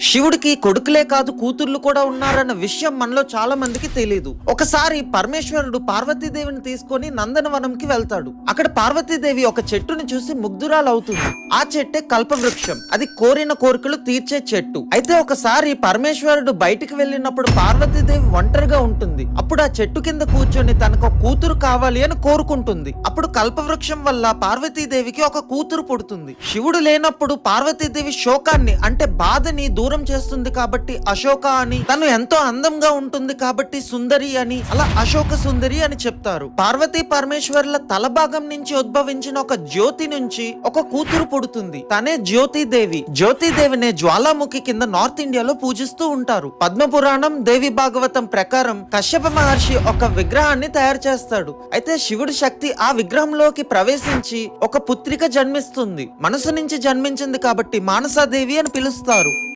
శివుడికి కొడుకులే కాదు కూతుర్లు కూడా ఉన్నారన్న విషయం మనలో చాలా మందికి తెలియదు. ఒకసారి పరమేశ్వరుడు పార్వతీదేవిని తీసుకొని నందనవనంకి వెళ్తాడు. అక్కడ పార్వతీదేవి ఒక చెట్టుని చూసి ముగ్ధురాలవుతుంది. ఆ చెట్టే కల్పవృక్షం. అది కోరిన కోరికలు తీర్చే చెట్టు. అయితే ఒకసారి పరమేశ్వరుడు బయటికి వెళ్ళినప్పుడు పార్వతీదేవి ఒంటరిగా ఉంటుంది. అప్పుడు ఆ చెట్టు కింద కూర్చొని తనకు ఒక కూతురు కావాలి అని కోరుకుంటుంది. అప్పుడు కల్పవృక్షం వల్ల పార్వతీదేవికి ఒక కూతురు పుడుతుంది. శివుడు లేనప్పుడు పార్వతీదేవి శోకాన్ని అంటే బాధని దూరం చేస్తుంది కాబట్టి అశోక అని, తను ఎంతో అందంగా ఉంటుంది కాబట్టి సుందరి అని, అలా అశోక సుందరి అని చెప్తారు. పార్వతీ పరమేశ్వర్ల తల భాగం నుంచి ఉద్భవించిన ఒక జ్యోతి నుంచి ఒక కూతురు పుడుతుంది. తనే జ్యోతిదేవి. జ్యోతిదేవినే జ్వాలాముఖి కింద నార్త్ ఇండియాలో పూజిస్తూ ఉంటారు. పద్మపురాణం, దేవి భాగవతం ప్రకారం కశ్యప మహర్షి ఒక విగ్రహాన్ని తయారు చేస్తాడు. అయితే శివుడి శక్తి ఆ విగ్రహంలోకి ప్రవేశించి ఒక పుత్రిక జన్మిస్తుంది. మనసు నుంచి జన్మించింది కాబట్టి మానసాదేవి అని పిలుస్తారు.